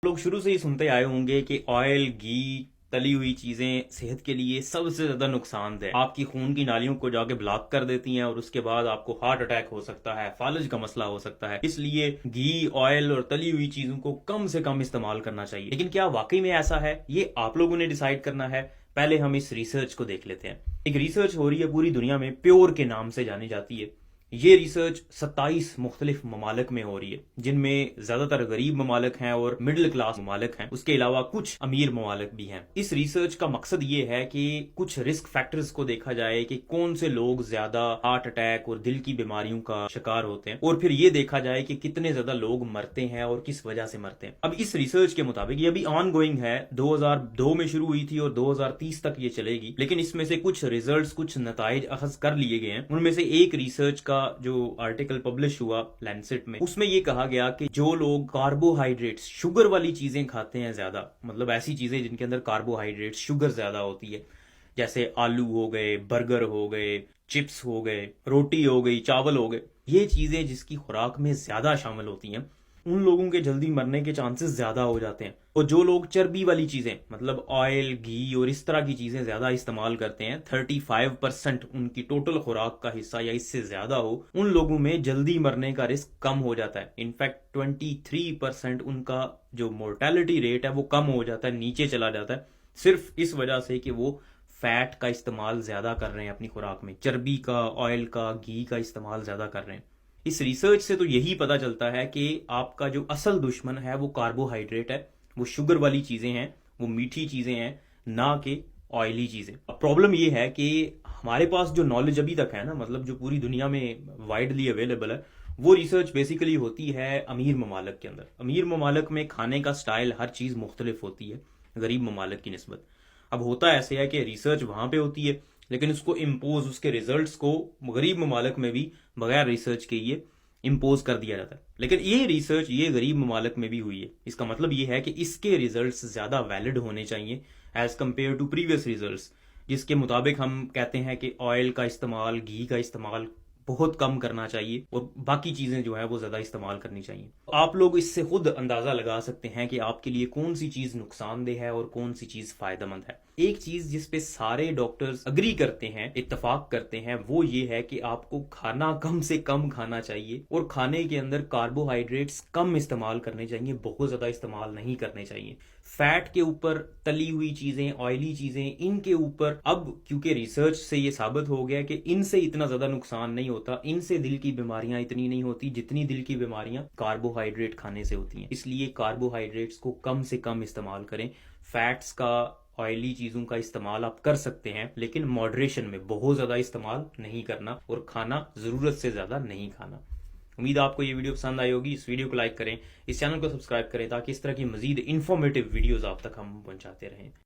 लोग शुरू से ही सुनते आए होंगे कि ऑयल, घी, तली हुई चीजें सेहत के लिए सबसे ज्यादा नुकसानदेह, आपकी खून की नालियों को जाके ब्लॉक कर देती हैं और उसके बाद आपको हार्ट अटैक हो सकता है, फालज का मसला हो सकता है। इसलिए घी, ऑयल और तली हुई चीजों को कम से कम इस्तेमाल करना चाहिए। लेकिन क्या वाकई में ऐसा है, ये आप लोगों ने डिसाइड करना है। पहले हम इस रिसर्च को देख लेते हैं। एक रिसर्च हो रही है पूरी दुनिया में, प्योर के नाम से जानी जाती है। ये रिसर्च 27 मुख्तलिफ ममालिक में हो रही है, जिनमें ज्यादातर गरीब ममालिक हैं और मिडिल क्लास ममालिक हैं। उसके अलावा कुछ अमीर ममालिक भी हैं। इस रिसर्च का मकसद ये है कि कुछ रिस्क फैक्टर्स को देखा जाए कि कौन से लोग ज्यादा हार्ट अटैक और दिल की बीमारियों का शिकार होते हैं, और फिर ये देखा जाए कि कितने ज्यादा लोग मरते हैं और किस वजह से मरते हैं। अब इस रिसर्च के मुताबिक, ये अभी ऑन गोइंग है, 2002 में शुरू हुई थी और 2030 तक ये चलेगी। लेकिन इसमें से कुछ रिजल्ट्स, कुछ नताइज अखज कर लिए गए हैं। उनमें से एक रिसर्च का जो आर्टिकल पब्लिश हुआ लैंसेट में, उसमें यह कहा गया कि जो लोग कार्बोहाइड्रेट्स, शुगर वाली चीजें खाते हैं ज्यादा, मतलब ऐसी चीजें जिनके अंदर कार्बोहाइड्रेट्स, शुगर ज्यादा होती है, जैसे आलू हो गए, बर्गर हो गए, चिप्स हो गए, रोटी हो गई, चावल हो गए, ये चीजें जिसकी खुराक में ज्यादा शामिल होती हैं, उन लोगों के जल्दी मरने के चांसेस ज्यादा हो जाते हैं। और जो लोग चर्बी वाली चीजें, मतलब ऑयल, घी और इस तरह की चीजें ज्यादा इस्तेमाल करते हैं, 35% उनकी टोटल खुराक का हिस्सा या इससे ज्यादा हो, उन लोगों में जल्दी मरने का रिस्क कम हो जाता है। इनफैक्ट 23% उनका जो मोर्टेलिटी रेट है वो कम हो जाता है, नीचे चला जाता है, सिर्फ इस वजह से कि वो फैट का इस्तेमाल ज्यादा कर रहे हैं अपनी खुराक में, चर्बी का, ऑयल का, घी का इस्तेमाल ज्यादा कर रहे हैं। इस रिसर्च से तो यही पता चलता है कि आपका जो असल दुश्मन है वो कार्बोहाइड्रेट है, वो शुगर वाली चीजें हैं, वो मीठी चीजें हैं, ना कि ऑयली चीजें। अब प्रॉब्लम ये है कि हमारे पास जो नॉलेज अभी तक है ना, मतलब जो पूरी दुनिया में वाइडली अवेलेबल है, वो रिसर्च बेसिकली होती है अमीर ममालिक के अंदर। अमीर ममालिक में खाने का स्टाइल, हर चीज मुख्तलिफ होती है गरीब ममालिक की निस्बत। अब होता ऐसे है कि रिसर्च वहां पे होती है, लेकिन उसको इम्पोज, उसके रिजल्ट्स को गरीब ममालिक में भी बगैर रिसर्च के ये इम्पोज कर दिया जाता है। लेकिन ये रिसर्च ये गरीब ममालिक में भी हुई है। इसका मतलब ये है कि इसके रिजल्ट्स ज्यादा वैलिड होने चाहिए as compared to previous results, जिसके मुताबिक हम कहते हैं कि ऑयल का इस्तेमाल, घी का इस्तेमाल बहुत कम करना चाहिए और बाकी चीजें जो है वो ज्यादा इस्तेमाल करनी चाहिए। आप लोग इससे खुद अंदाजा लगा सकते हैं कि आपके लिए कौन सी चीज नुकसानदेह है और कौन सी चीज फायदेमंद है। एक चीज जिसपे सारे डॉक्टर्स अग्री करते हैं, इत्तेफाक करते हैं, वो ये है कि आपको खाना कम से कम खाना चाहिए और खाने के अंदर कार्बोहाइड्रेट्स कम इस्तेमाल करने चाहिए, बहुत ज्यादा इस्तेमाल नहीं करने चाहिए। फैट के ऊपर, तली हुई चीजें, ऑयली चीजें, इनके ऊपर अब क्योंकि रिसर्च से ये साबित हो गया कि इनसे इतना ज्यादा नुकसान नहीं होता, इनसे दिल की बीमारियां इतनी नहीं होती जितनी दिल की बीमारियां कार्बोहाइड्रेट खाने से होती हैं। इसलिए कार्बोहाइड्रेट्स को कम से कम इस्तेमाल करें। फैट्स का, ऑयली चीजों का इस्तेमाल आप कर सकते हैं, लेकिन मॉडरेशन में, बहुत ज्यादा इस्तेमाल नहीं करना और खाना जरूरत से ज्यादा नहीं खाना। उम्मीद आपको ये वीडियो पसंद आई होगी। इस वीडियो को लाइक करें, इस चैनल को सब्सक्राइब करें, ताकि इस तरह की मजीद इन्फॉर्मेटिव वीडियोस आप तक हम पहुंचाते रहें।